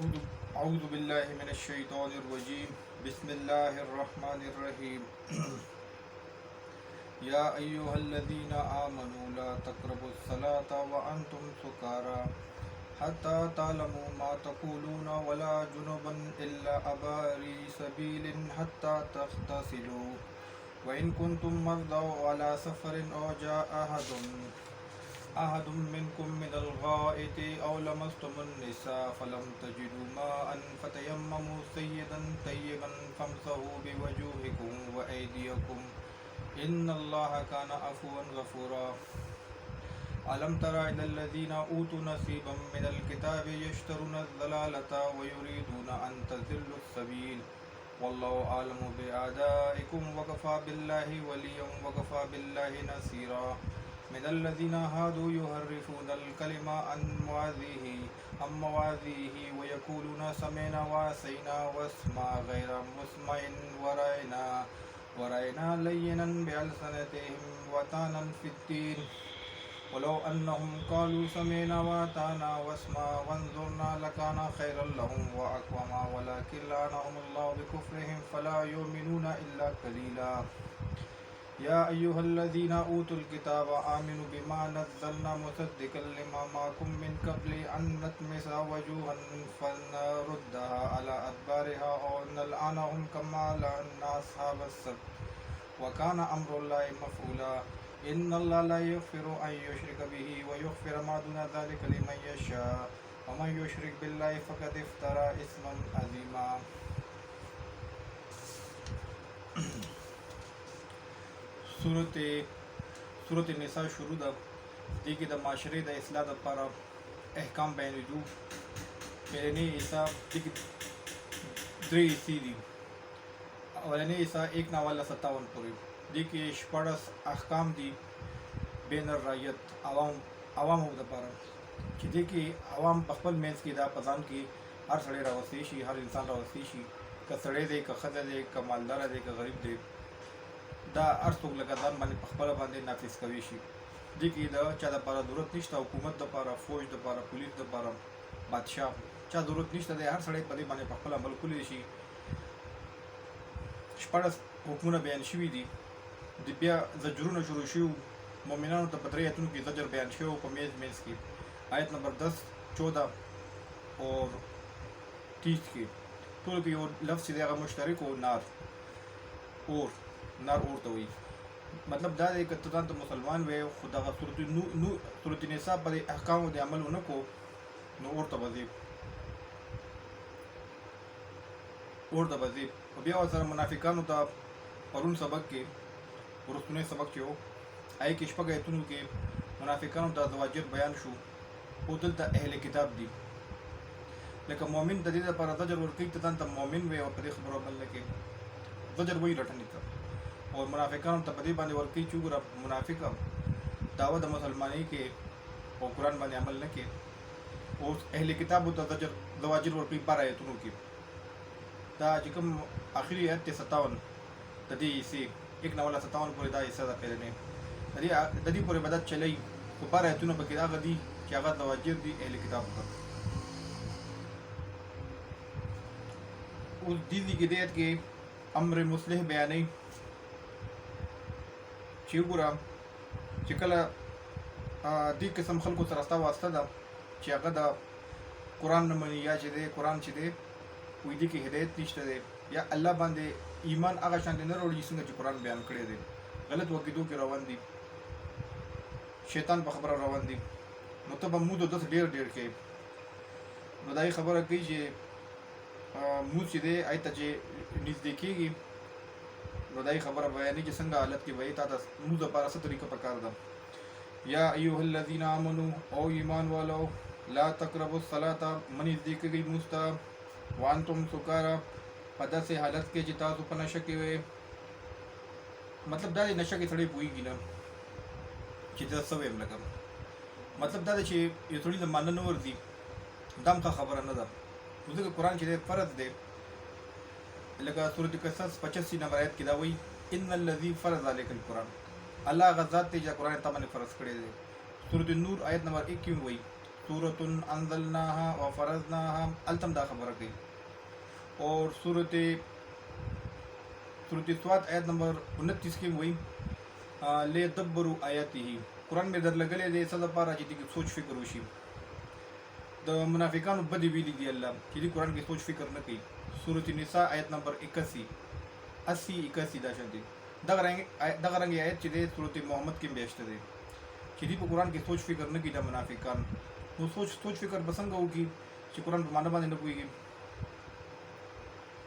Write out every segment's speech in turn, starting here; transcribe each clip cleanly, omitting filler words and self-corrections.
أعوذ أعوذ بالله من الشيطان الرجيم. بسم الله الرحمن الرحيم. يا أيها الذين آمنوا لا تقربوا الصلاة وأنتم سكارى حتى تعلموا ما تقولون ولا جنبا إلا أباري سبيل حتى تغتسلوا وإن كنتم مرضى على سفر أو جاء أحد منكم من الغائط أو لمستم النساء فلم تجدوا ماء فتيمموا سيدا طيبا فامسحوا بوجوهكم وأيديكم إن الله كان عفوا غفورا. ألم تر إلى الذين أوتوا نصيبا من الكتاب يشترون الضلالة ويريدون أن تضلوا السبيل والله أعلم بأعدائكم وكفى بالله وليا وكفى بالله نصيرا. من الذين هادوا يحرفون الكلم عن مواضعه ويقولون سمعنا وعصينا واسمع غير مسمع ورأينا لينا بألسنتهم وطعنا في الدين ولو أنهم قالوا سمعنا وأطعنا واسمع وانظرنا لكان خيرا لهم وأقوما ولكن لعنهم الله بكفرهم فلا يؤمنون إلا قليلا. يا أيها الذين أوتوا الكتاب آمنوا بما نزلنا مصدقا لما معكم من قبل أن نطمس وجوها فنردها على أدبارها أو نلعنهم كما لعنا أصحاب السبت وكان أمر الله مفعولا. إن الله لا يغفر أن يشرك به ويغفر ما دون ذلك لمن يشاء ومن يشرك بالله فقد افترى إثما عظيما. सूरत निसा शुरू दा दी की द माशरे द इस्लाह द पारा अहकाम बैनजू पहले ईसा दी द्रे इसी दी अवलने ईसा 1:57 पूरी दी की शपड़स अहकाम दी बेन रायत आवाम द पारा कि दी की आवाम पखपल मेंस की दा पजान की हर सड़े रावसीशी हर इंसान रावसीशी का सड़े दे का खदे दे का मालदार दे का गरीब दे دا ارڅوک لکه ځان باندې په خپله باندې نافذ کوي شي. دې کې د چا دپاره ضرورت نشته، حکومت دپاره، فوج دپاره، پولیس دپاره، بادشاه چا ضرورت نشته دی. هر سړی په دې باندې په خپله عمل کولی شي. 14 حکمونه بیان شوي دي. د بیا زجرونه شروع شوي مؤمنانو ته په 3 آیتونو کې زجر بیان شوی په منځ کې آیت نمبر 10 14 اور 30 کې ټولو کې یو لفظ چې دی هغه مشترک و نار ورته وایي. مطلب دا دی که ته ځان ته مسلمان وی خو دغه صورت نساء په دې احکامو د عمل ونه کو نو اور ته به ځې او بیا ورسره منافقانو ته پرون سبق کې وروستنی سبق چې و هغې کې 6 آیتونو کې منافقانو ته زواجر بیان شو. او دلته اهل کتاب دي لکه مؤمن د دې لپاره زجر ورکوي ته ځان ته مؤمن وی او په دې خبرو عمل نه کوي زجر وایي رټنې ته. اور منافقانو ته په دې باندې ورکوي چې وګوره منافق دعوه د مسلمانۍ کې او قرآن باندې عمل نه کوي. او اهل کتابو ته زواجر ورکوي 12 آیتونو کې. دا چې کوم آخري آیت دی 57 د دې حصې 1:57 پورې دا حصه ده پهلنۍ د دې پورې به دا چلی خو 12 آیتونه پکې هغه دي چې هغه زواجر دي اهل کتابو ته. اوس دې کې د آیت کې امر مصلح بیانوي چې وګوره چې کله دې قسم خلکو سره ستا واسطه ده چې هغه د قرآن نه مني یا چې دی قرآن چې دی وایي دې کې هدایت نشته دی یا الله باندې ایمان هغه شانې نه راوړي څنګه چې قرآن بیان کړی دی. غلط عقیدو کې روان دي، شیطان په خبره روان دي. نو ته به مود او دس ډېر کوې. نو دا یې خبره کوي چې مود چې دی هغې ته چې نږدې کېږي نو دا یې خبره بیانوي چې څنګه حالت کې به یې تا ته مونځ دپاره څه طریقه پکار ده. یا ایها الذین آمنو او ایمان والو لا تقربوا الصلاة مه نږدې کېږئ مونځ ته وانتم سکارا په داسې حالت کې چې تاسو په نشه کې وئ. مطلب دا دی نشه کې سړی پوهېږي نه چې زه څه ویم. لکه مطلب دا دی چې یو سړي د مانه نه ورځي دا هم ښه خبره نه ده. ځکه قرآن چې دی فرض دی. لکه سورت قصص 85 نمبر آیت کې دا وایي ان الذي فرض علیک القرآن الله هغه ذات دی چې قرآن ته باندې فرض کړی دی. سورت النور آیت نمبر 1 کې وایي सूरत अंज़लनाहा व फ़रज़नाहा अलतम दा खबर गई। और सूरत स्वाद आयत नंबर 29 की वही ले दब्बरू आयत ही कुरान में दर लगले दे सदा पारा जी की सोच फिक्र होशी द मुनाफिकान बदी बिली दी अल्लाह कि कुरान की सोच फिक्र न की। सूरत निसा आयत नंबर 81 80 81 दा शदी दगरंग आयत चिदे सूरत मोहम्मद की बेश्त दे कि कुरान की सोच फिक्र न की दा मुनाफिकान वो सोच फिक्र पसंद होगी कि कुरान माना बांधे न कोई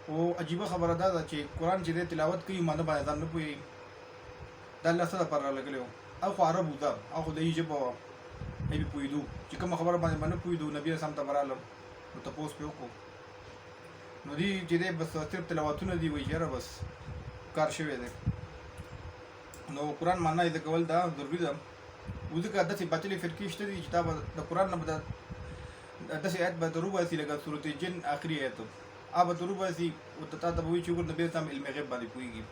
वो अजीब खबर अदा कि कुरान चिदे तिलावत की माना बांधे न कोई दाल्ला सदा पर लगले हो अखो अरब उदा अखो दही जब हेबी पुईदू चिकम खबर बांधे मन पुईदू नबी साम तबरालम तो तपोस पे को नदी चिदे बस सिर्फ तिलावत न दी हुई यार बस कार शवे दे नो कुरान मानना इधर कवल दा जरूरी दा उधर का दस बचली फिर की इश्ते दी किताब द कुरान न बता दस आयत बतरूबा सी लगा सूरत जिन आखिरी है तो अब बतरूबा सी उतता तबवी चुकुर नबी साम इल्म गैब बादी पुईगी।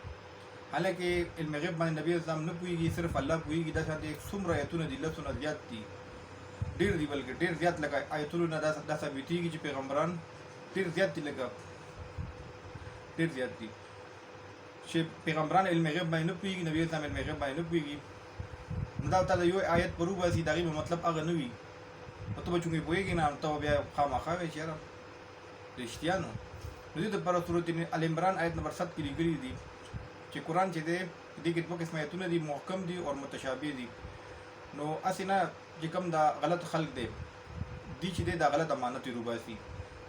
हालांकि इल्म गैब बादी नबी साम न पुईगी सिर्फ अल्लाह पुईगी दस आते एक सुमर आयतुन दिल्ला सुना ज़्यादा थी डेढ़ दी बल्कि डेढ़ ज़्यादा लगा आयतुन न दस बीती की पैगंबरान डेढ़ ज़्यादा लगा डेढ़ ज़्यादा थी शे पैगंबरान इल्म गैब बादी न पुईगी नबी साम इल्म गैब बादी न पुईगी नदा ताला यो आयत परूबा सी दागी में मतलब अगर नवी तो बचूंगी पुईगी ना तो अब खामा खावे शेरा रिश्तियानो नदी तो पर सूरत अल इमरान आयत नंबर 7 की लिखी दी कि कुरान चिदे दी कितबो किस्म आयतुन दी मुहकम दी और मुतशाबी दी नो असिना जिकम दा गलत खल्क दे दी चिदे दा गलत अमानत रुबासी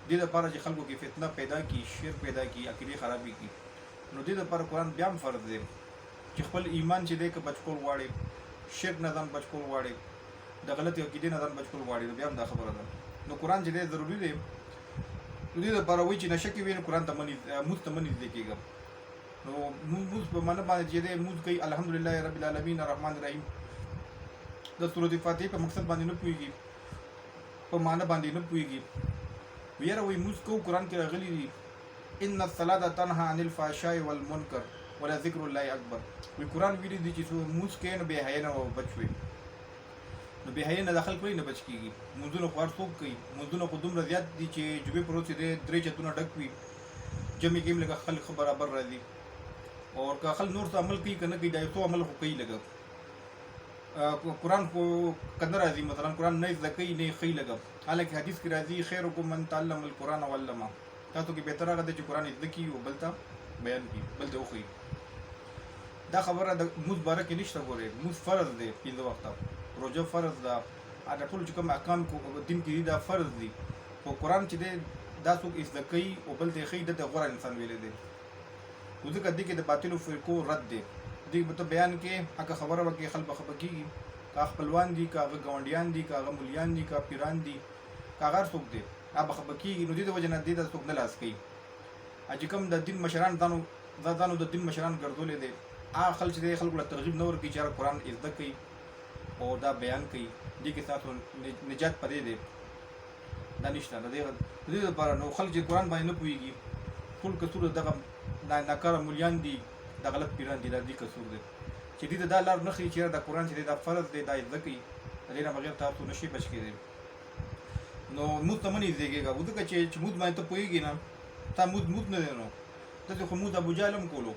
दी दा पर खल्कों की फितना पैदा की शिर पैदा की अकीदे खराबी की नो दी दा पर कुरान ब्याम फर्ज दे कि खपल ईमान चिदे के बचकोल वाड़े शिर नज़ान बचकोल वाड़े दा गलत अकीदे नज़ान बचकोल वाड़े ब्याम दा खबर दा नो कुरान चिदे ज़रूरी दे नदी दा पर वही चिना शक वे कुरान तमनी मुस्तमनी देखेगा नो मुझ मन बाने चिदे मुझ कई अल्हम्दुलिल्लाह रब्बिल आलमीन अर्रहमान रहीम द सूरत फातिहा पे मकसद बांधी न पुईगी पर माना बांधी न पुईगी वेरा वही मुझ को कुरान के अगली दी इन्ना सलाता तनहा अनिल फाहशाई वल मुनकर वला ज़िक्रुल्लाहि अकबर वही कुरान वीडी दी चिसो मुझ के न बेहया न बचवे न बेहया न दाखिल कोई न बच कीगी मुझुन ख्वार सोक कई मुझुन खुदुम रज़ियात दी चे जुबे परोस दे द्रे चतुना डकवी जमी गेम लगा खल्क बराबर रजी और का खल नूर से अमल की करने की जाए तो अमल को कई लगा कुरान को कंदर राजी मसलन कुरान नहीं ज़कई नहीं खई लगा हालांकि हदीस की राजी खैरुकुम मन तअल्लम अल कुरान व अल्लमा तातो कि बेहतर आगे जो कुरान इज़्ज़की वो बलता बयान की बलते वो खई दा खबर दा मुझ बारक की निश्ता बोले मुझ फ़र्ज दे पिंदो वक्त रोज़ा फ़र्ज दा आधा टुल चुका अकाम को दिन की दा फ़र्ज दी वो कुरान चिदे दा सुक इज़्ज़की वो बलते खई दते गुरा इंसान वेले दे उसे कदी के बातिल फ़िरको रद्द दे दी मतलब बयान के अका खबर वके खल बखब की का पलवान दी का गवंडियान दी का मुलियान दी का पिरान दी का गार सुक दे अब बखब की नदी तो वजह दी दा सुक नलास कई अजिकम द दिन मशरान दानो द दिन मशरान गर्दो ले दे आ खल दे खल को तरगीब नवर की चार कुरान इज़्ज़त कई और दा बयान कई दी के साथ निजात पदे दे दानिश्ता नदी तो पर नो खल कुरान बाय न पुईगी फुल कसूर दगा ना नकार मुलियान दी दा गलत पिरान दी दा दी कसूर दे चिदी दा लार नखी चेर दा कुरान चिदी दा फर्ज दे दा इज़्ज़की अलेना बगैर था तो नशी बच के दे नो मुतमनी देगेगा उधर का चेच मुद में तो पोएगी ना ता मुद न देनो तो खमुद अबू जालम कोलो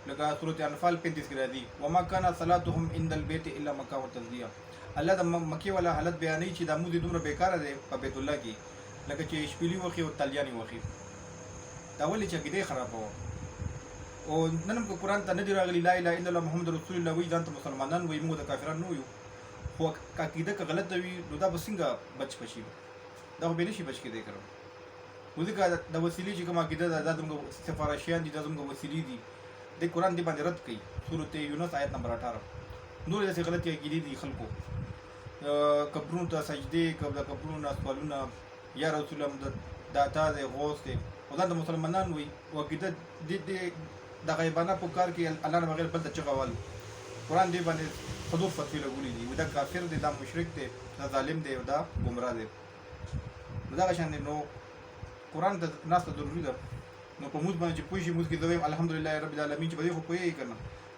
लगा सूरत अनफाल 35 की रादी वमा काना सलातुहुम इंदल बैत इल्ला मक्का व तज़दिया अल्लाह दा मक्के वाला हालत बयान ही दा मुद दुमरा बेकार दे बैतुल्लाह की लगा चे इशपिली वखी और तलियानी वखी दावली चकिदे खराब हो और ननम को कुरान ता नदी रागली ला इलाहा इल्लल्लाह मुहम्मद रसूलुल्लाह वही जानत मुसलमानन वही मुद काफिरान नो यो हो का कीदा का गलत वी रुदा बसिंगा बच पशी दा बेलिशी बच के दे करो मुझे का दा वसीली जी कमा कीदा दा तुमको सिफारिशियां दी दा तुमको वसीली दी दे कुरान दी बांध रद्द कई सूरत यूनुस आयत नंबर 18 नूर जैसे गलती की दी खल को कब्रों ता सजदे कब्रों ना सवालुना या रसूल दाता दे गौस दे उदा द मुसलमानन वही वकीदा दे दा गैबाना पुकार के अल्लाह ने बगैर बल चकावाल कुरान दे बांधे खदूफ फतवी लगुली दी उदा काफिर दे दा मुशरिक दे दा जालिम दे उदा गुमराह दे उदा का शान नो कुरान द नास जरूरी दा नो पमुज बांधे पुशी मुज की दवे अल्हम्दुलिल्लाह रब्बिल आलमीन बदे को पोए करना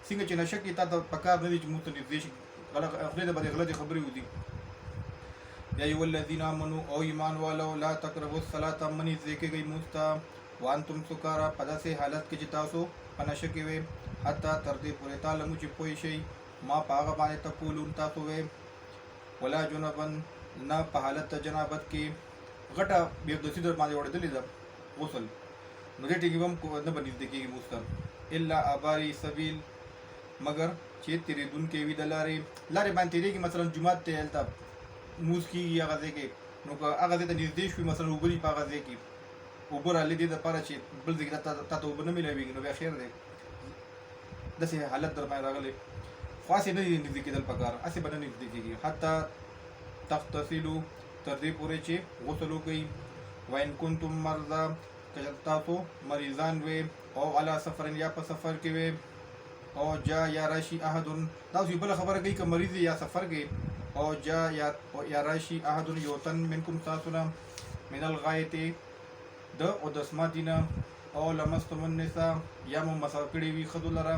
सिंग चना शक ता पकार नदी मुत निर्देश गलत अखले दे बदे गलत खबरी हुई یا ایها الذین آمنوا او ایمان والو لا تقربوا الصلاة منی ذکر گئی مستا وانتم سکارا په داسې حالت کې چې تاسو په نشه کې وئ حتی تر دې پورې تعلمو چې پوه شئ ما په هغه باندې تقولون تاسو وئ ولا جنبا نه په حالت د جنابت کې غټه بېدوسي در باندې وړېدلې ده غسل نو دې ټکي به هم نه به نږدې کېږي موږ ته الا اباري سبیل مګر چې تېرېدونکي وي د لارې باندې تېرېږي مثلا جومات ته هلته لمونځ کېږي هغه ځای کې نو که هغه ځای ته نږدې شوي مثلا اوبه دي په هغه ځای کې اوبه رالې دې دپاره چې بل ځای کې تا ته اوبه نه میلاوېږي نو بیا خیر دی داسې حالت در باندې راغلی خو هسې نه دي نږدې کېدل پکار هسې به نه نږدې کېږي حتی تغتسلو تر دې پورې چې غسل وکړئ وان کنتم مرضا که تاسو مریضان وئ او علی سفر یا په سفر کې وئ او جا یا راشي احد دا اوس بله خبره کوي که مریض یا سفر کې او جا یا راشي احد یو تن منکم تاسو نه من الغایط د اودسماتي نه او لمستم النساء یا مو مسا کړي وي ښځو لره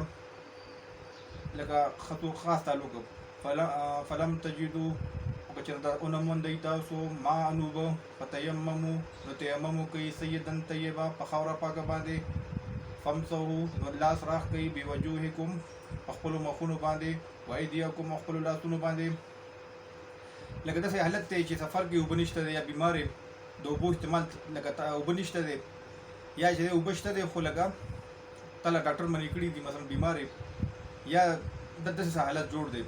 لکه ښځو خاص تعلق فلم تجدو که چېرته ونه موندئ تاسو ما انوبه فتیممو نو تیممو کوي سیدن طیبه په خاوره پاکه باندې فمسحو نو لاس راخ کوي بوجوهکم په خپلو مخونو باندې وایدیکم په خپلو لاسونو باندې لکه داسې حالت دی چې سفر کې اوبه نشته دی یا بیمار د اوبو استعمال لکه اوبه نشته دی یا چې اوبه شته دی خو لکه تله ډاکټر منې کړي دي مثلا بیمار یا داسې حالت جوړ دی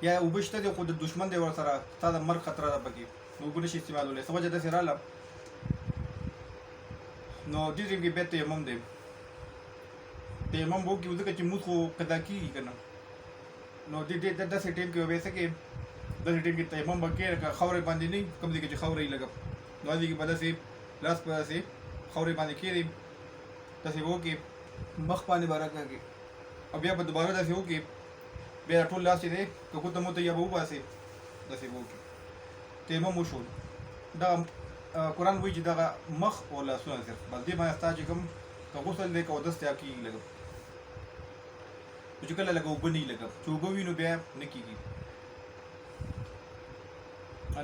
یا اوبه شته دی خو د دشمن دی ورسره ستا د مرګ خطره ده پکې نو اوبه نشي استعمالولی څه وجه داسې راله نو دې ټیم کې بیا تیمم دی تیمم وکړي ځکه چې مونځ خو قضا کېږي که نه نو داسې ټیم کې به څه کې داسې ټیم کې تیمم به کوې لکه خاورې باندې نه کوم ځای کې چې خاوره وي لږه نو هلته کې به داسې لاس په داسې خاورې باندې کېږدي داسې به وکړې مخ باندې به راکاږي او بیا به دوباره داسې وکړې بیا ټول لاس چې دی که ګوته موته یا به وباسې داسې به وکړي تیمم وشو دغه قرآن وایي چې دغه مخ او لاسونه صرف بس دې باندې ستا چې کوم که غسل دی که اودس دی کېږي لږه نو چې کله لږه اوبه نه وي لږه چې اوبه وي نو بیا نه کېږي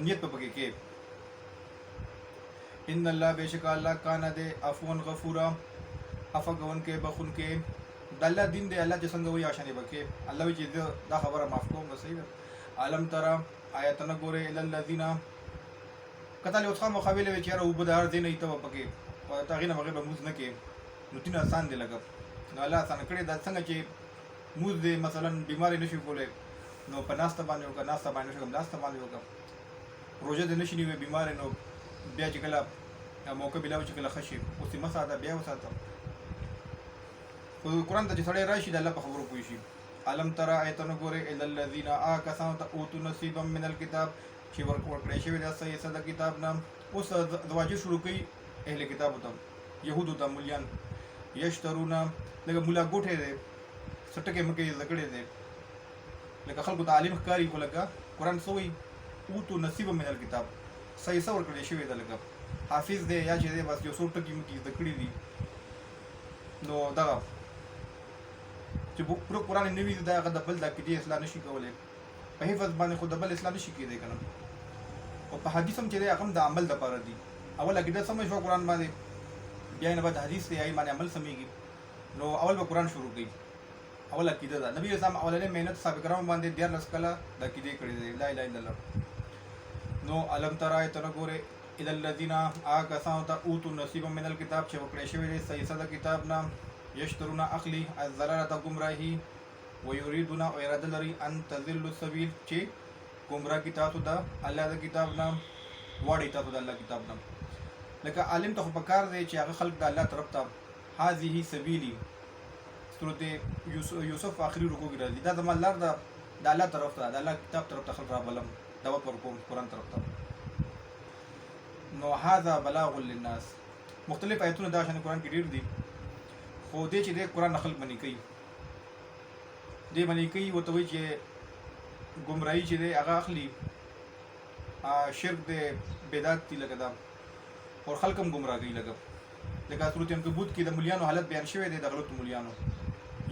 نیت په پکې کې ان الله بېشک الله کانه دی عفوا غفورا عفه کوونکی بخونکی د الله دین دی الله چې څنګه وایي هغه شانې به کې الله وایي چې زه دا خبره معاف کوم نو صحیح ده علم تره آیا ته نه ګورې الی الذین که تا له اوس خامخا ویلې وې چې یاره اوبه د هر ځای نه وي ته به پکې د هغې نه بغیر به لمونځ نه کوې نو دین اسان دی لږه نو الله اسانه کړې دا څنګه چې لمونځ دی مثلا بیمار یې نه شي کولی نو په ناسته باندې وکړه ناسته باندې نه شي ناسته باندې وکړه روژه دې نه شي نیوی بیمار نو بیا چې کله موقع ملاو چې کله ښه شي اوس یې مه ساته بیا وساته خو قرآن ته چې سړی راشي د الله په خبرو پوه شي علم تره آیت نه ګورې الی الذین هغه کسانو ته اوتو نصیبا من الکتاب چې ورکړی شوي ده څه حصه د کتاب نه اوس زواجر شروع کوي اهل کتابو ته یهودو ته مولیان یشترونه لکه مولا ګوټی دی څه ټکې مکې یې زده کړی دی لکه خلکو ته عالم ښکاري خو لکه قرآن څه وایي اوتو نصیبا من الکتاب څه حصه ورکړی شوې ده لکه حافظ دی یا چې دی بس یو څو ټکي مکې زده کړي دي نو دغه چې پوره قرآن نه وي د هغه د بل د عقیدې اصلاح نه شي کولی په حفظ باندې خو د بل اصلاح نه شي کېدی که نه او په حدیث هم چې دی هغه هم د عمل دپاره دي اول عقیده سمه شوه قرآن باندې بیا یې نه بعد حدیث دی هغې باندې عمل سمېږي نو اول به قرآن شروع کوي اول عقیده ده نبي اسلام اولنۍ محنت صحابه کرامو باندې 14 کاله د عقیدې کړې دی لا اله الا الله نو علم تره ته نه ګورې الی الذین هغه کسانو ته اوتو نصیبا من الکتاب چې وکړی شوی دی څه حصه د کتاب نه یشترون اخلی الضلالة گمراهی و یریدون او اراده لري ان تضلوا السبیل چې گمراه کی تاسو د الله د کتاب نه واړی تاسو د الله کتاب نه لکه عالم ته خو پکار دی چې هغه خلق د الله طرف ته هذه سبیلی سورت یوسف آخري رکوع کې راځي دا زما لار ده د الله طرف ته د الله کتاب طرف ته خلق رابلم دعوت ورکوم قرآن طرف ته نو هذا بلاغ للناس مختلف آیتونه دا شان قرآن کې ډېر دي خو دې چې دې قرآن خلق منې کوي دې منې کوي ورته وایي چې ګمراهي چې دی هغه اخلي شرک دی بدعت دي لکه دا او خلق هم ګمراه کوي لکه سورت عنکبوت کې د مولیانو حالت بیان شوی دی د غلطو مولیانو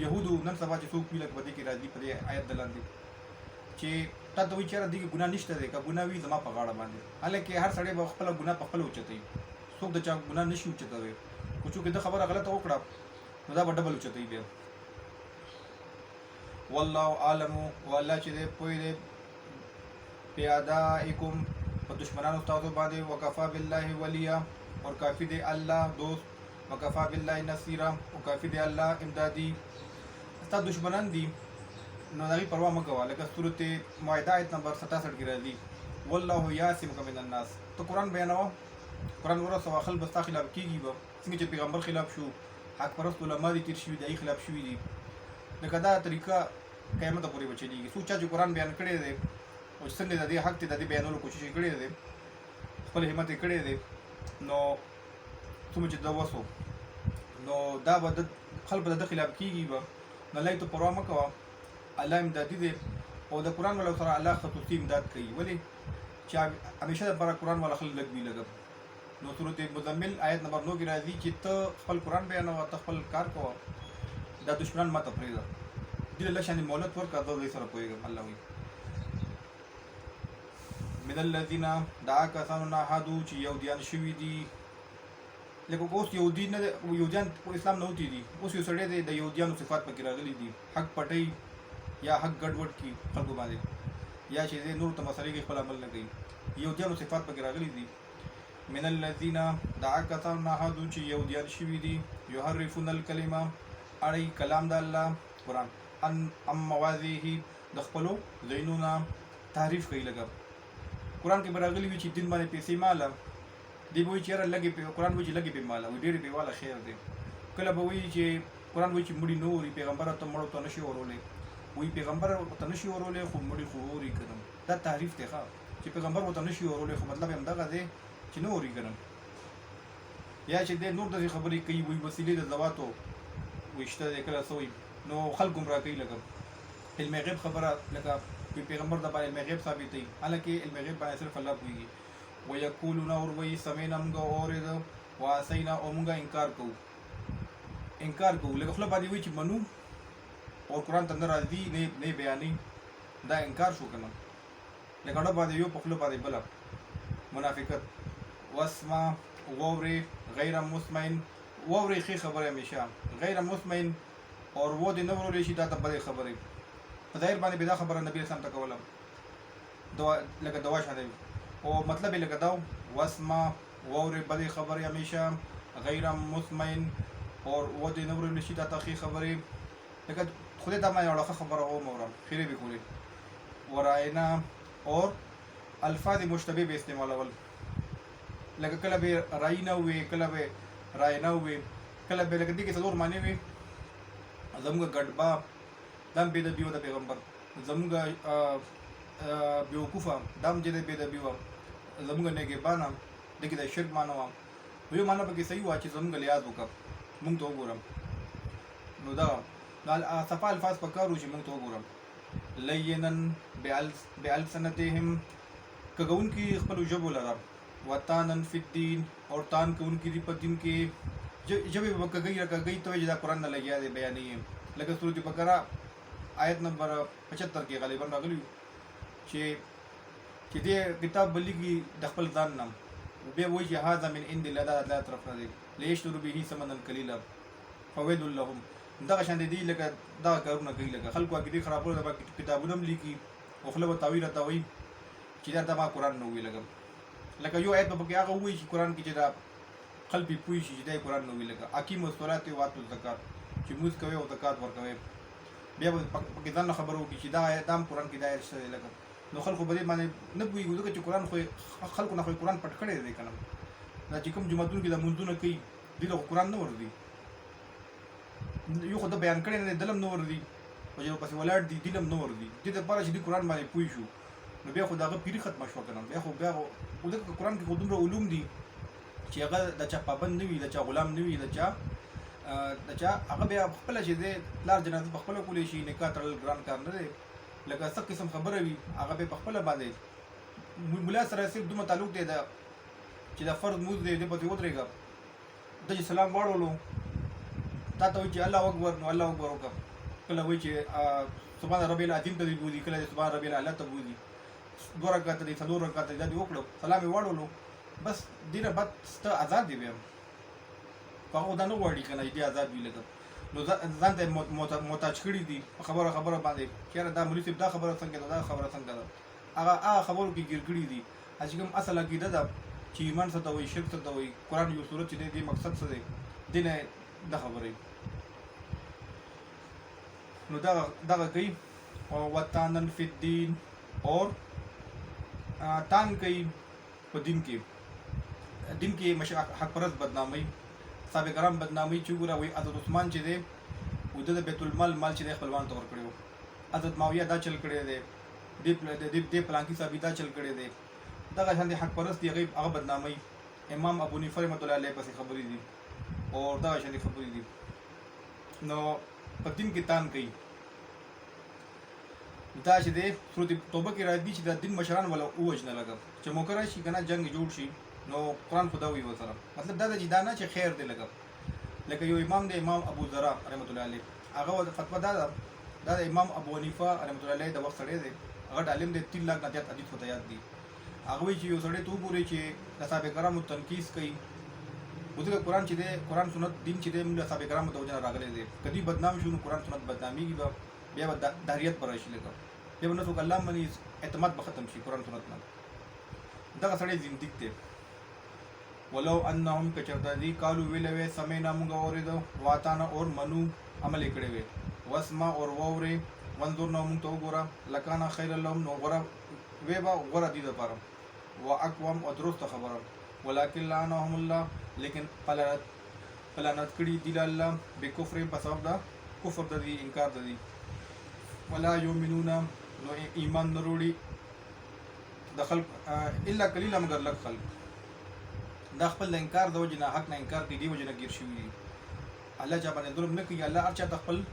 یهودو نن سبا چې څوک وي لکه په دې کې راځي په دې آیت د لاندې چې تا ته وایي چېرې دې کې ګناه نشته دی، که ګناه وي زما په غاړه باندې. حالانکې هر سړی به خپله ګناه په خپله اوچتوي، څوک د چا ګناه نشي اوچتوی، خو چونکې ده خبره غلطه وکړه نو دا به ډبل اوچتوي بیا. والله عالم، والله چې دی پوه دی بأعدائکم په دشمنانو ستاسو باندې، وکفا بالله ولیا اور کافی دی الله دوست، وکفا بالله نصیرا او کافی دی الله امدادي. ستا دشمنان دي نو دغې پروا مه کوه، لکه سورت مائده آیت نمبر 67 کې راځي والله یعصمک من الناس. ته قرآن بیانوه، قرآن ورسوه، خلک به ستا خلاف کېږي به، څنګه چې پیغمبر خلاف شو، حق پرست علما دي تېر شوي دي هغې خلاف شوي دي. لکه دا طریقه قیامته پورې به چلېږي. څوک چا چې قرآن بیان کړی دی او چې څنګه د دې حق دی د دې بیانولو کوشش یې کړی دی، خپل همت یې کړی دی، نو څومره چې ده وسو نو دا به خلک به د ده خلاف کېږي به، نو الله ته پروا مه کوه، الله امدادي دی. او د قرآن والا سره الله خصوصي امداد کوي. ولې چې همیشه دپاره قرآن والا خلک لږ وي لږ. نو سورت مزمل آیت نمبر 9 کې راځي چې ته خپل قرآن بیانوه، ته خپل کار کوه، دا دشمنان ماته پرېږده، دې له لږ شانې مهلت ورکړه، زه دوی سره پوهېږم. الله وایي من الذین دا کسانو نه هادو چې یهودیان شوي دي. لکه اوس یهودي نه دی، یهودیان اسلام نه وتي دي، اوس یو سړی دی د یهودیانو صفات پکې راغلي دي، حق پټوي یا حق ګډوډ کړي خلکو باندې، یا چې نور ته مسلې کې خپل عمل نه کوي، یهودیانو صفات پکې راغلي دي. من الذین دا کسانو نه هادو چې یهودیان شوي دي یحرفون الکلمه اړوي کلام د الله قرآن ام مواضعه د خپلو ځایونو نه تعریف کوي. لکه قرآن کې به راغلي وي چې دین باندې پیسې ماله، دی به وایي چې یاره لږې قرآن وایي چې لږې پې ماله وایي ډېرې پې واله خیر دی. کله به وایي چې قرآن وایي چې مړي نه اوري، پیغمبره ته مړو ته نشي اورولی، وایي پیغمبر ورته نشي اورولی خو مړي خو اوري که نه. دا تعریف دی ښه چې پیغمبر ورته نشي اورولی خو مطلب یې همدغه دی چې نه اوري که نه. یا چې دی نور داسې خبرې کوي، وایي وسیلې د ذواتو ویشته دی، کله څه وایي نو خلک ګمراه کوي. لکه علم غیب خبره، لکه پیغمبر د باندې علم غیب ثابتوي، حالانکې علم غیب باندې صرف الله پوهېږي. ویقولون اور وایي سمینا موږ اورېده وعصینا او موږ انکار کوو لکه خوله باندې وایي چې منو او قرآن ته نه راځي نه بیانوي، دا انکار شو که نه. لکه اړه باندې یو په خوله باندې بله منافقت. واسمع واورې غیر مسمعین، واورې ښې خبرې همیشه، غیر مسمعین اور و دې نه ورولی شي دا ته بدې خبرې. په ظاهر باندې به دا خبره نبي اسلام ته کوله لکه دوا شانې، او مطلب یې لکه دا واسمع واورې بدې خبرې همیشه، غیر مسمعین اور و دې نه ورولی شي دا ته ښې خبرې. لکه خدای ته باندې یوه ښه خبره واورم خیرې به کولې. وراینا اور الفاظ مشتبه به استعمالول، لکه کله به راینا وي، کله به راینا وي، کله به لکه دې کې څلور معنی وي. زموږ ګډبا دم بېدبي و د پیغمبر، زموږ بیوقوفه دم چې د بېدبي وه، زموږ نګهبانه دې کې د شرک معنی وه. یو معنی پکې صحیح وه چې زموږ لیاز وکړه مونږ ته وګورم، نو دا صفا الفاظ پکار و چې مونږ ته وګورم. لینا بألسنتهم کږونکي خپلو ژبو لره، وطانا فی الدین اور تان کوونکي دي په دین کې، ژبې به کږوي راکږوي ته وایي چې دا قرآن نه لګیا دی بیانوي. لکه سورت بقره آیت نمبر 75 کې غالبا راغلي چې دې کتاب به لیکي د خپل ځان نه، بیا وایي چې هذا من عند الله، دا د الله طرف نه دی، لیشتروا به ثمنا قلیلا فویل لهم. دغه شان دي لکه دغه کارونه کوي، لکه خلکو عقیدې خرابولو د کتابونه هم لیکي او خوله به تاویل راته وایي چې دا ما قرآن نه ووي. لکه یو آیت به پکې هغه ووایي چې قرآن کې چې دا خلک پې پوه شي چې دا قرآن نه وي، لکه اقیموا الصلاة وآتوا الزکات چې لمونځ کوئ او زکات ورکوئ. بیا به پکې ځان نه خبره وکړي چې دا آیت هم قرآن کې دا آیت شته دی. لکه نو خلکو به دې باندې نه پوهېږي، ځکه چې قرآن خو خلکو نه خو قرآن پټ کړی دی که نه. دا چې کوم جوماتونو کې دا لمونځونه کوي دې ته خو قرآن نه ورځي، یو خو د بیان کړی نه دی، دلم نه ورځي، او چې پسې ولاړ دي دلم نه ورځي. دې دپاره چې دې قرآن باندې پوه شو نو بیا خو د هغه پیري ختمه شوه که نه. بیا خو ځکه قرآن کې خو دومره علوم دي چې هغه د چا پابند نه وي، د چا غلام نه وي، د چا هغه بیا خپله چې دی پلار جنازه په خپله کولی شي، نکاح تړل ګران کار نه دی. لکه څه قسم خبره وي هغه بیا په خپله باندې ملا سره صرف دومره تعلق دی چې دا فرض مونځ دی، دې پسې ودرېږه، ته چې سلام واړولو تا ته وایي چې الله اکبر، نو الله اکبر وکړه. کله وایي چې سبحان ربي العظیم ته بوزي، کله سبحان ربي الاعلى ته بوزي، 2 رکعات دي 4 رکعات دي دا دی وکړو سلام یې واړولو بس دینه بعد ست آزاد دی بیا هغه دا نه غواړي کنه دې آزاد وي لګ نو ځان ته محتاج کړی دي خبره باندې چیرې دا مولوی صاحب دا خبره څنګه ده دا خبره څنګه ده هغه خبرو کې ګیر کړی دي چې کوم اصل عقیده ده چې ایمان څه ته وایي شرک څه ته وایي قرآن یو صورت چې دی مقصد څه دی دینه دا خبره نو دغه کوي وطانن فی الدین اور تان کوي په دین کې حق پرست بدنامي صاحب کرام بدنامي چې ګوره وایي حضرت عثمان چې دی د بیت المال چې دی خپلوان ته ورکړی و حضرت معاویه دا چل کړی دی دې پلانکي صاحب دا چل کړی دی دغه شان دي حق پرست دی هغه بدنامي امام ابو حنیفه رحمۃ اللہ علیہ پسې خبرې دي او دغه شان دي خبرې دي نو په دین کې تان کوي دا چې دی سورۃ توبه کې راځي چې د دین مشران ولا وجنه لګم چې موکر شي کنه جنگ جوړ شي نو قرآن خدا وی وسره مطلب دا چې دا نه چې خیر دی لګم لکه یو امام دی امام ابو ذر رحمۃ اللہ علیہ هغه فتوا دا امام ابو حنیفه رحمۃ اللہ علیہ د وخت سره دی هغه عالم دی 3 لاکھ نه زیات حدیث ته یاد دي هغه وی چې یو سړی تو ګوري چې صحابه کرامو تنقیس کوي وځي قرآن چې دی قرآن سنت دین چې دی موږ صحابه کرامو ته وجه راغلي دي کدی بدنام شو قرآن سنت بدنامي بیا داریت پر راشي لګا بیا نو څوک الله باندې اعتماد به ختم شي قرآن سنت نه دغه سړی زندګی ته ولو انهم کچردادی قالو ویلوي سمینا موږ اوریدو واتانا اور منو عمل کړي وي واسما اور ووري وانظرنا موږ ته وګوره لکانا خیر لهم نو غره ویبا غره دي د پاره واقوم او درست خبره ولکن لعنهم الله لیکن پلانت کړي دی الله بکفر په سبب دا کفر د دې انکار د دي ولا یؤمنون نو ایمان نروړي دخل الا قليلا مگر لک خلق دا خپل انکار د وجنه حق نه انکار دي وجنه گیر شوی دي الله جا باندې ظلم نه کوي الله ارچا خپل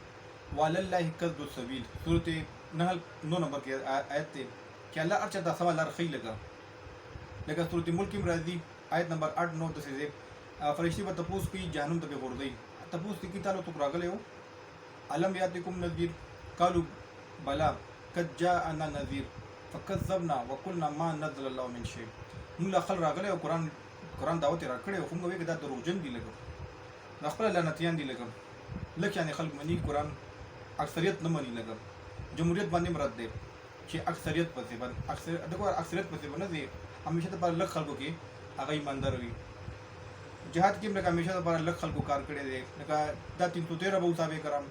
ولله کذب السبيل سورۃ نحل 9 نمبر کې آیت ته چې الله ارچا د سوال رخی لگا لکه سورۃ ملک کې راځي آیت نمبر 8 9 د سې فرشتي به تپوس کوي جهنم ته به ورځي تپوس کې تعالی تو راغلو علم یاتکم نذیر قالوا بلا قد جاءنا نذیر فكذبنا وقلنا ما نزل الله من شيء موږ خل راغله قرآن دعوت را کړې خو موږ وی دا دروغجن دي لګو خپل لعنتيان دي لګو لکه یعنی خلک مني قرآن اکثریت نه مني لګو جمهوریت باندې مراد دی چې اکثریت پسې باندې اکثریت پسې باندې دي همیشه د پر لک خلکو کې هغه ایماندار وي جهاد کې موږ همیشه د پر لک خلکو کار کړی دی لکه دا 313 به صاحب کرام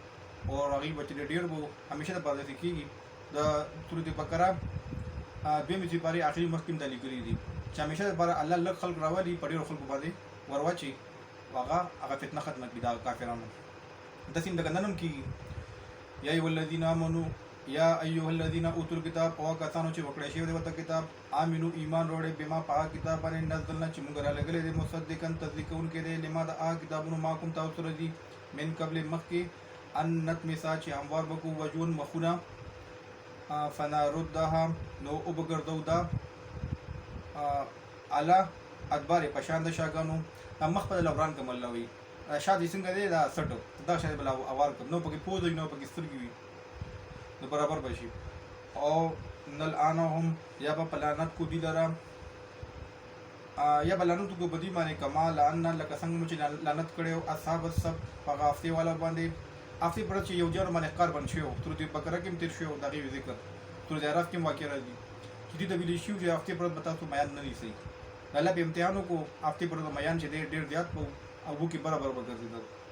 او هغه بچی ډیر وو همیشه د پر دې کېږي د سورۃ بقره دویمه چې پاره اخري محکم د لیکلي دي چې همیشه پر الله لک خلق راوالي په ډیر خلکو باندې ورواچي هغه فتنه ختمه کړي دا کافرانو د سیم د ګندنم کې یا ای ولذین امنو یا ایها الذین اوتوا الکتاب او کسانو چې وکړی شوی د کتاب امنو ایمان وروړي بما پاک کتاب باندې نزلنا چې موږ را لګلې د مصدقن تصدیقون کې د لما د کتابونو ما کوم تاسو رضی من قبل مخکې ان نتمسا چې هموار بکو وجون مخونه فنردها نو وبګردو دا اعلی ادبار پشان د شاګانو مخ په لوران کوم الله وي شادي څنګه دی دا سټو دا شاید بل اوار کوم نو پکې پوز نو پکې سترګي وي نو برابر بشي او نل انهم یا په پلانت کو دي لرا یا بلانت کو بدی معنی کمال ان لک څنګه چې لعنت کړو اصحاب السب فغافتی والا باندې افتی پر چې یو جوړ باندې قرب شو تر دې بکره کې تیر شو دغه ذکر تر دې عرف کې واقع راځي چې دې د ویل شو چې افتی پر بتا تو بیان نه لسی الله په امتحانو کو افتی پر بیان چې ډېر زیات په او کې برابر وګرځي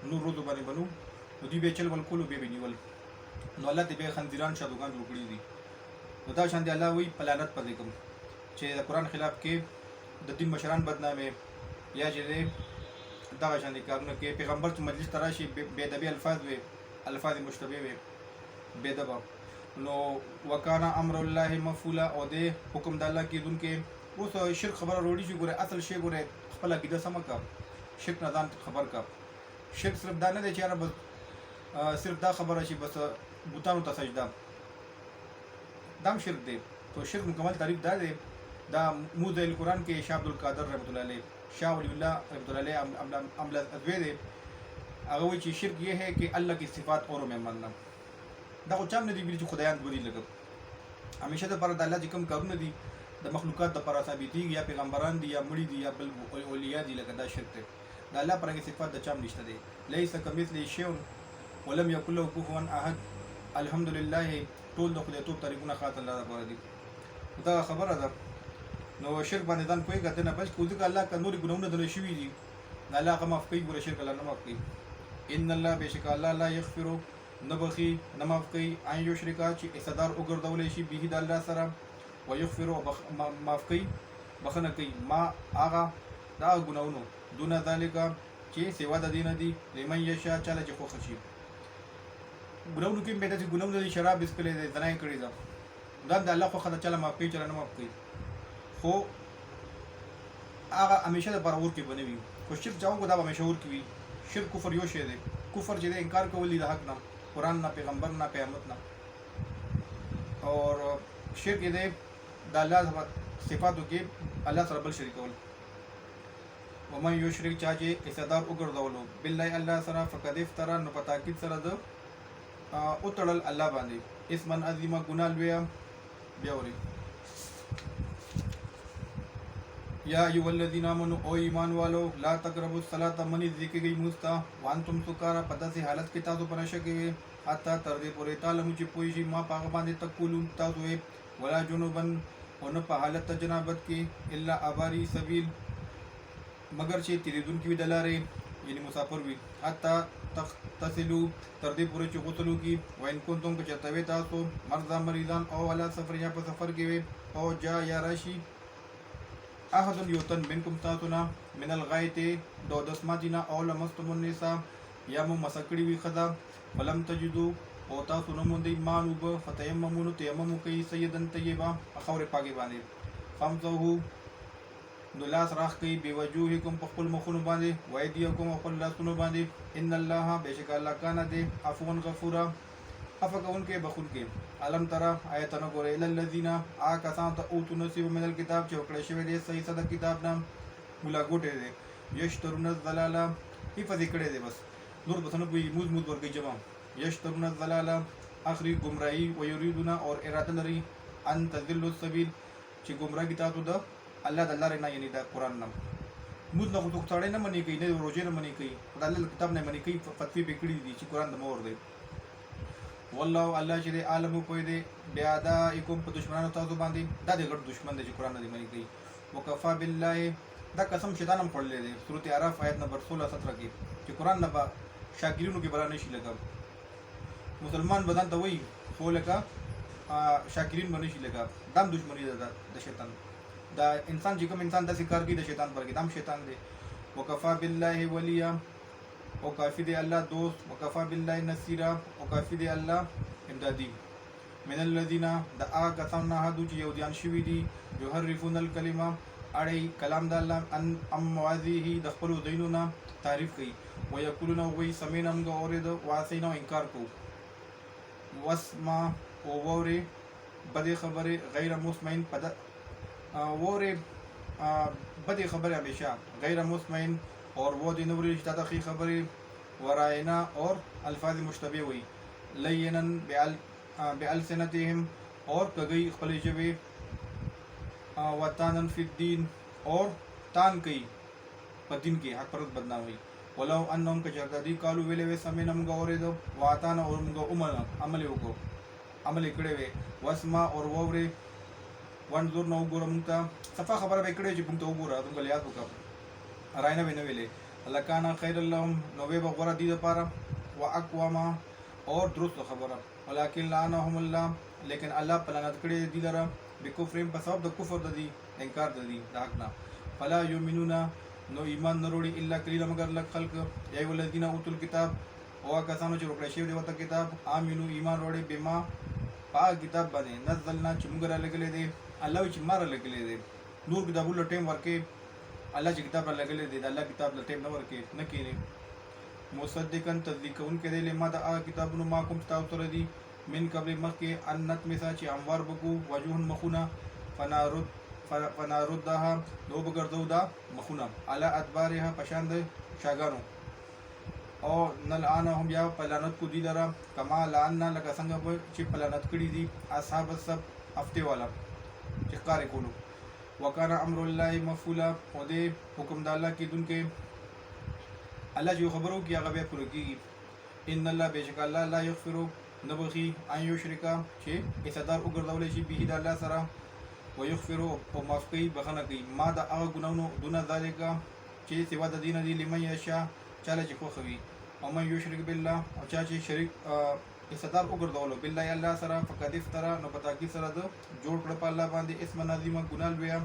نو روزو باندې بنو دې به چل ول کولو به نیول نو الله دې به خنديران شادوغان جوړ کړی دي نو دا شان دي الله وی پلانت پدې کوم چې د قرآن خلاف کې د دین مشران بدنامه یا چې دا شان دي کارونه کې پیغمبر ته مجلس تراشي بے ادبی الفاظ مشتبه وي بے ادب نو وکانا امر الله مفعولا او دې حکم د الله کې دونکو اوس شرک خبره وروړي چې ګوره اصل شی ګوره خپل عقیده سم کا شرک نه ځان خبر کا شرک صرف دا نه دی چې بس صرف دا خبره شي بس بوتانو ته سجده دام شرک دی تو شرک مکمل تعریف دا دی دا موذ القرآن کې شاه عبد القادر رحمۃ اللہ علیہ شاه ولی اللہ رحمۃ اللہ علیہ عمل ادوی دی هغه وی چې شرک یہ ہے کہ اللہ کی صفات اور میں ماننا دا خو چا هم نه دي ویلي چې خدایان دوه دي. لکه همیشه دپاره د الله چې کوم کارونه دي د مخلوقات دپاره ثابتېږي، یا پیغمبران دي یا مړي دي یا بل اولیا دي، لکه دا شرک دی. د الله په رنګې صفات د چا هم نشته دی. لیس کمثله شیء ولم یکن له کفوا احد. الحمدلله ټول د خدایتوب تعریفونه خاص الله لپاره دي. دا خبره ده. نو شرک باندې ځان پوهېږه، ته نه بچ کړو، ځکه الله که نورې ګناهونه دله شوي دي د الله هغه معاف کوي. ګوره شرک الله نه معاف کوي. ان الله بېشکه الله لا یغفرو نه بخي نه معاف کوي ان یشرکا چې حصهدار وګرځولی شي به د الله سره، ویغفرو معاف کوي بخښنه کوي ما هغه دا ګناهونو دون ذلک چې سوا د دې نه دي لمن یشاء چاله چې خوښه شي. ګناهونو کې هم داسې ګناهونه دي شراب څښلی دی، زنا یې کړې ده، دا د الله خوښه ده، چاله معاف کوي چاله نه معاف کوي. خو هغه همیشه دپاره اور کې به نه وي. خو شرک چې وکړو دا به همیشه اور کې وي. شرک کفر یو شی دی. کفر چې دی انکار کول دي د حق نه، قرآن نه، پیغمبر نه، قیامت نه. اور شرک دی د الله صفاتو کې الله سره بل شریک کول. ومن یشرک چا چې حصهدار وګرځولو بالله الله سره فقد افترا نو په تاکید سره د وتړل الله باندې اسمن عظیمه ګناه لویه. بیا ورې یا ایها الذین آمنوا او ایمان والو لا تقربوا الصلاة منی ذکرګي مستا وانتم سکارا په داسې حالت کې تاسو په نشه کې وي حتی تر دې پورې تعلم چې پوه شي ما په هغه باندې تقولون تاسو وي ولا جنوبن او نه په حالت د جنابت کې الا اباری سبیل مگر چې تیریدونکي وي د لارې یعنی مسافر وي حتی تصلو تر دې پورې چې غسل وکړي وان کنتم که چېرته وي تاسو مرضا مریضان او علی سفر یا په سفر کې وي او جا یا راشي احد یوتن منکم تاسو نه من الغایت دو دسماتینا او لمستم النساء یا مو مسکړي وي ښځه فلم تجدو او تاسو نه موندئ مال اوبه فتیممونو تیمم کوي سیدن طیبه په خاورې پاکې باندې فامسحو نو لاس راخ کوي بوجوهکم په خپل مخونو باندې وایدیکم په خپل لاسونو باندې ان الله بېشکه الله کان دی عفوا غفورا عفو کوونکی بخښونکی. علم ترى آیت نه ګورئ الی الذین کسان ته اوتو نصیب من الکتاب چې ورکړی شوی دی صحیح صد کتاب نه مولا ګوټی دی یشترون الضلاله حفظ یې کړی دی بس نور بس نه پوهېږي موز موز ورکوي جمع یشترون الضلاله اخري ګمراهي ویریدونه اور اراده لري ان تضلوا السبیل چې ګمراهي تاسو د الله د لارې نه یعنی د قرآن نه موز نه خو څوک سړی نه منې کوي نه روژې نه منې کوي د الله کتاب نه منې کوي فتوی پرې کړي دي چې قرآن د مور دی. والله الله چې دی عالم پوهې دی باعدائکم په دشمنانو تاسو باندې دا د غټ دشمن دی چې قرآن نه دی منې کوي. وکفا بالله دا قسم شیطان هم خوړلی دی سورت اعراف آیت نمبر 16-17 کې چې قرآن نه به شاګرینو کې بلا نه شي لګه مسلمان بدن ته وایي خو لکه شاکرین به نه شي لګه دا هم دشمني ده د شیطان. دا انسان چې کوم انسان داسې کار کوي د شیطان پر کې دا هم شیطان دی. وکفا بالله ولیا او کافی دی الله دوست وکفا بالله نصیرا او کافی دی الله امدادي. من الذین د هغه کسان نه هدو چې یهودیان شوي دي یحرفون الکلمه اړی کلام د الله ام مواضعه د خپلو ځایونو نه تعریف کوي ویقولون وایي سمینا موږ اورېده وعصینا انکار کوو واسمع او واورې بدې خبرې غیر مسمعین واورې بدې خبرې همیشه غیر مسمعین اور وہ دین وری رشتہ تخی خبریں ورائنا اور الفاظ مشتبه ہوئی لینن بالسنتهم اور کگئی خپل جبه وطانن فی الدین اور تان کئی په دین کې حق پرد بدنام ہوئی ولو انهم کجردی قالو ویلې و سمینه موږ اورېدو واتان اور موږ عمل وکړو عمل کړی وې واسما اور وورې وانظر نو ګورم ته صفه خبره به کړې چې موږ ته وګوره موږ یاد وکړو راینه وینه ویلې الله کان خیر اللهم نو به غره دي لپاره واقواما اور درست خبره ولکن لعنهم الله لیکن الله پلانت کړي دي لره بکفرهم په سبب د کفر د دي انکار د دي د حق نه فلا یؤمنون نو ایمان نه وروړي الا قلیل مگر لک خلق یا ولذین اوتل کتاب او کسانو چې ورکړی شوی دی ورته کتاب امنو ایمان وروړي بما پاک کتاب باندې نزلنا چې موږ را لګلې دي الله چې مار لګلې دي نور کتابونو ټیم ورکې الله چې کتاب را لګلې دی د الله کتاب له ټیم نه ورکې نه کېږي مصدقن تصدیق کوونکی دی لما د هغه کتابونو ما کوم تاسو سره دي من قبل مخکې ان نطمسا چې هموار بکو وجوهن مخونه فناردها نو بګرځو دا مخونه علی ادبارها په شان د شاګانو او نه لعنهم یا په لعنت کو دي لره کما لعنا لکه څنګه به چې په لعنت کړي دي اصحاب السبت هفته والا چې ښکار یې کولو وکانه امر الله مفعولا او دې حکم د الله کېدونکی الله چې خبرو کې هغه بیا پوره کېږي ان الله بېشک الله لا یغفر نه بخي ان یشرکا چې حصهدار وګرځولی شي به د الله سره ویغفر او معاف کوي بخښنه کوي ما د هغه ګناهونو دون ذلک چې سوا د دین دي لمن یشاء چاله چې خوښوي او من یشرک بالله او چا چې شریک حصهدار وګرځولو بالله الله سره فقد افترا نو په تاکید سره د جوړ کړ په الله باندې اسم نظیمه ګناه لویه